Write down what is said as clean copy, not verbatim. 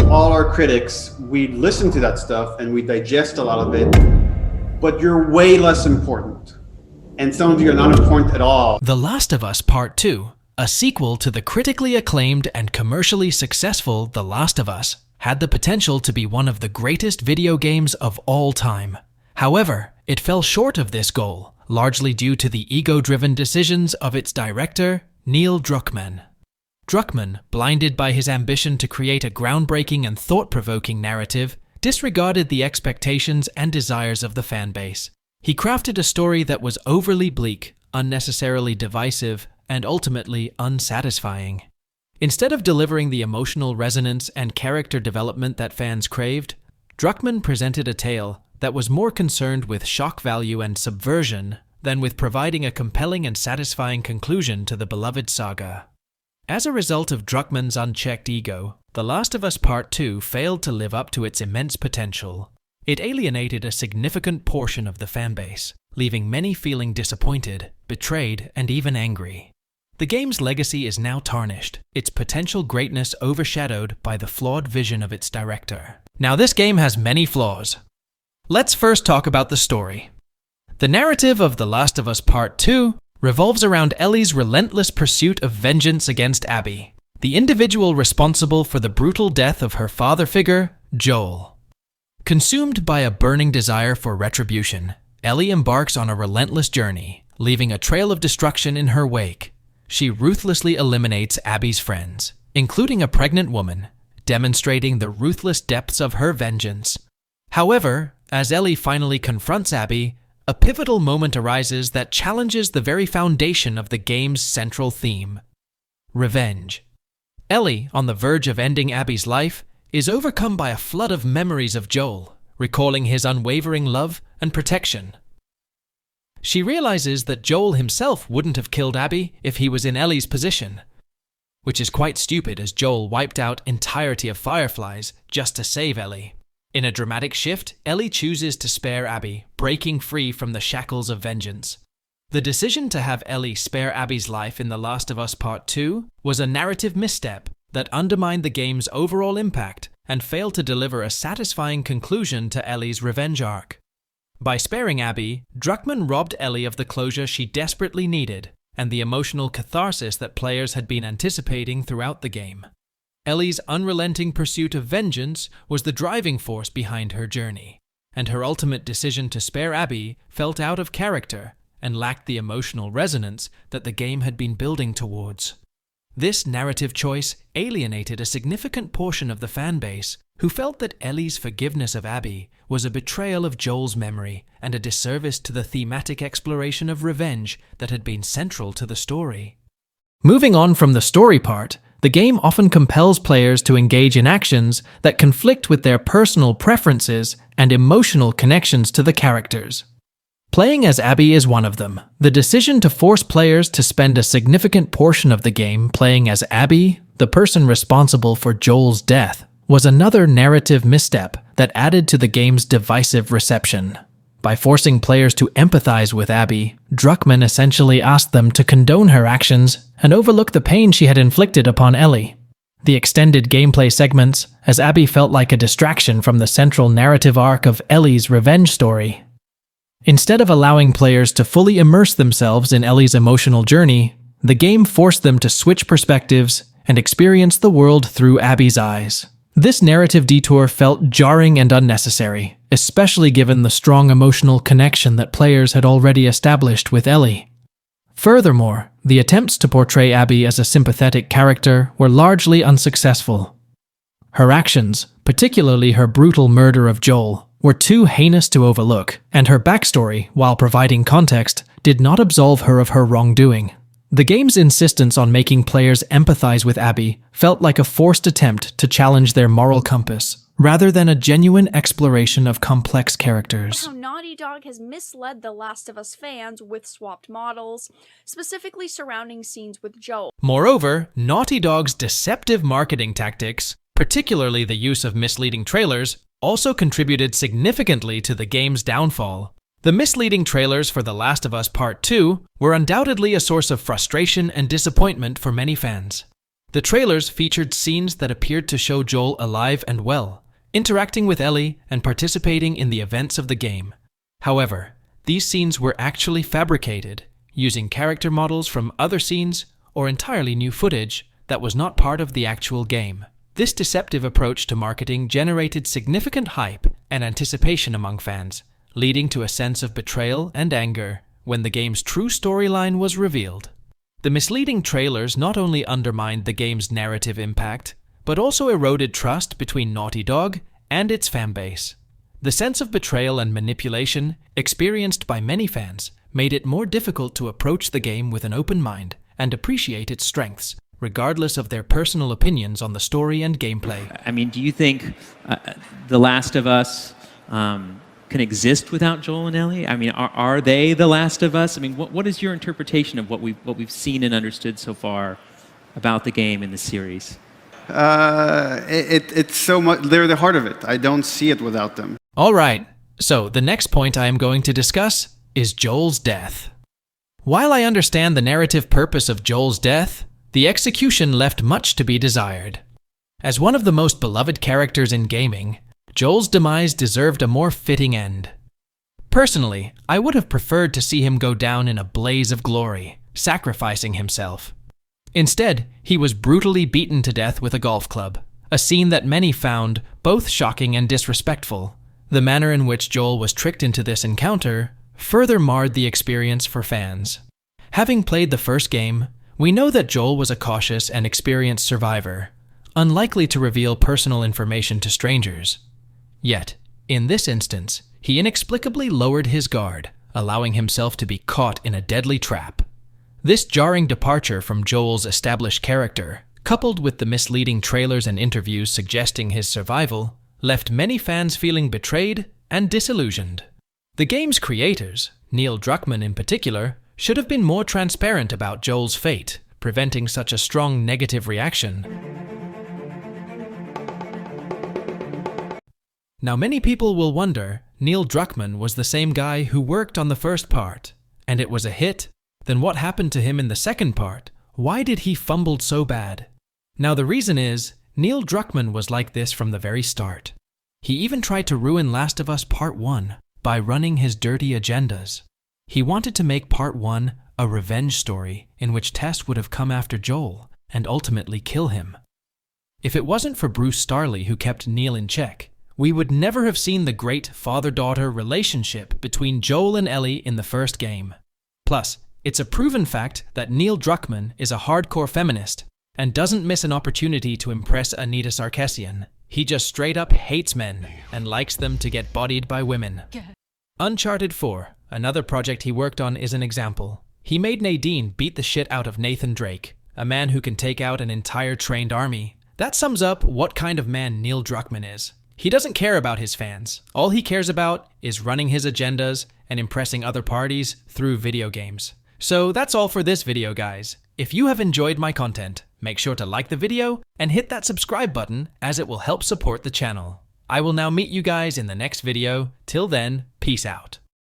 all our critics, we listen to that stuff and we digest a lot of it, but you're way less important. And some of you are not important at all. The Last of Us Part 2, a sequel to the critically acclaimed and commercially successful The Last of Us, had the potential to be one of the greatest video games of all time. However, it fell short of this goal, largely due to the ego-driven decisions of its director, Neil Druckmann. Druckmann, blinded by his ambition to create a groundbreaking and thought-provoking narrative, disregarded the expectations and desires of the fanbase. He crafted a story that was overly bleak, unnecessarily divisive, and ultimately unsatisfying. Instead of delivering the emotional resonance and character development that fans craved, Druckmann presented a tale that was more concerned with shock value and subversion than with providing a compelling and satisfying conclusion to the beloved saga. As a result of Druckmann's unchecked ego, The Last of Us Part 2 failed to live up to its immense potential. It alienated a significant portion of the fanbase, leaving many feeling disappointed, betrayed, and even angry. The game's legacy is now tarnished, its potential greatness overshadowed by the flawed vision of its director. Now, this game has many flaws. Let's first talk about the story. The narrative of The Last of Us Part 2 revolves around Ellie's relentless pursuit of vengeance against Abby, the individual responsible for the brutal death of her father figure, Joel. Consumed by a burning desire for retribution, Ellie embarks on a relentless journey, leaving a trail of destruction in her wake. She ruthlessly eliminates Abby's friends, including a pregnant woman, demonstrating the ruthless depths of her vengeance. However, as Ellie finally confronts Abby, a pivotal moment arises that challenges the very foundation of the game's central theme: revenge. Ellie, on the verge of ending Abby's life, is overcome by a flood of memories of Joel, recalling his unwavering love and protection. She realizes that Joel himself wouldn't have killed Abby if he was in Ellie's position, which is quite stupid as Joel wiped out entirety of Fireflies just to save Ellie. In a dramatic shift, Ellie chooses to spare Abby, breaking free from the shackles of vengeance. The decision to have Ellie spare Abby's life in The Last of Us Part 2 was a narrative misstep that undermined the game's overall impact and failed to deliver a satisfying conclusion to Ellie's revenge arc. By sparing Abby, Druckmann robbed Ellie of the closure she desperately needed and the emotional catharsis that players had been anticipating throughout the game. Ellie's unrelenting pursuit of vengeance was the driving force behind her journey, and her ultimate decision to spare Abby felt out of character and lacked the emotional resonance that the game had been building towards. This narrative choice alienated a significant portion of the fanbase who felt that Ellie's forgiveness of Abby was a betrayal of Joel's memory and a disservice to the thematic exploration of revenge that had been central to the story. Moving on from the story part, the game often compels players to engage in actions that conflict with their personal preferences and emotional connections to the characters. Playing as Abby is one of them. The decision to force players to spend a significant portion of the game playing as Abby, the person responsible for Joel's death, was another narrative misstep that added to the game's divisive reception. By forcing players to empathize with Abby, Druckmann essentially asked them to condone her actions and overlook the pain she had inflicted upon Ellie. The extended gameplay segments, as Abby felt like a distraction from the central narrative arc of Ellie's revenge story. Instead of allowing players to fully immerse themselves in Ellie's emotional journey, the game forced them to switch perspectives and experience the world through Abby's eyes. This narrative detour felt jarring and unnecessary, especially given the strong emotional connection that players had already established with Ellie. Furthermore, the attempts to portray Abby as a sympathetic character were largely unsuccessful. Her actions, particularly her brutal murder of Joel, were too heinous to overlook, and her backstory, while providing context, did not absolve her of her wrongdoing. The game's insistence on making players empathize with Abby felt like a forced attempt to challenge their moral compass, rather than a genuine exploration of complex characters. How Naughty Dog has misled The Last of Us fans with swapped models, specifically surrounding scenes with Joel. Moreover, Naughty Dog's deceptive marketing tactics, particularly the use of misleading trailers, also contributed significantly to the game's downfall. The misleading trailers for The Last of Us Part 2 were undoubtedly a source of frustration and disappointment for many fans. The trailers featured scenes that appeared to show Joel alive and well, interacting with Ellie and participating in the events of the game. However, these scenes were actually fabricated, using character models from other scenes or entirely new footage that was not part of the actual game. This deceptive approach to marketing generated significant hype and anticipation among fans, leading to a sense of betrayal and anger when the game's true storyline was revealed. The misleading trailers not only undermined the game's narrative impact, but also eroded trust between Naughty Dog and its fanbase. The sense of betrayal and manipulation experienced by many fans made it more difficult to approach the game with an open mind and appreciate its strengths, regardless of their personal opinions on the story and gameplay. I mean, do you think The Last of Us can exist without Joel and Ellie? I mean, are they The Last of Us? I mean, what is your interpretation of what we've seen and understood so far about the game and the series? It's so much. They're the heart of it. I don't see it without them. All right, so the next point I am going to discuss is Joel's death. While I understand the narrative purpose of Joel's death, the execution left much to be desired. As one of the most beloved characters in gaming, Joel's demise deserved a more fitting end. Personally, I would have preferred to see him go down in a blaze of glory, sacrificing himself. Instead, he was brutally beaten to death with a golf club, a scene that many found both shocking and disrespectful. The manner in which Joel was tricked into this encounter further marred the experience for fans. Having played the first game, we know that Joel was a cautious and experienced survivor, unlikely to reveal personal information to strangers. Yet, in this instance, he inexplicably lowered his guard, allowing himself to be caught in a deadly trap. This jarring departure from Joel's established character, coupled with the misleading trailers and interviews suggesting his survival, left many fans feeling betrayed and disillusioned. The game's creators, Neil Druckmann in particular, should have been more transparent about Joel's fate, preventing such a strong negative reaction. Now, many people will wonder, Neil Druckmann was the same guy who worked on the first part, and it was a hit. Then what happened to him in the second part? Why did he fumble so bad? Now, the reason is, Neil Druckmann was like this from the very start. He even tried to ruin Last of Us Part 1 by running his dirty agendas. He wanted to make Part 1 a revenge story in which Tess would have come after Joel and ultimately kill him. If it wasn't for Bruce Starley who kept Neil in check, we would never have seen the great father-daughter relationship between Joel and Ellie in the first game. Plus, it's a proven fact that Neil Druckmann is a hardcore feminist and doesn't miss an opportunity to impress Anita Sarkeesian. He just straight up hates men and likes them to get bodied by women. Uncharted 4, another project he worked on, is an example. He made Nadine beat the shit out of Nathan Drake, a man who can take out an entire trained army. That sums up what kind of man Neil Druckmann is. He doesn't care about his fans. All he cares about is running his agendas and impressing other parties through video games. So that's all for this video, guys. If you have enjoyed my content, make sure to like the video and hit that subscribe button, as it will help support the channel. I will now meet you guys in the next video. Till then, peace out.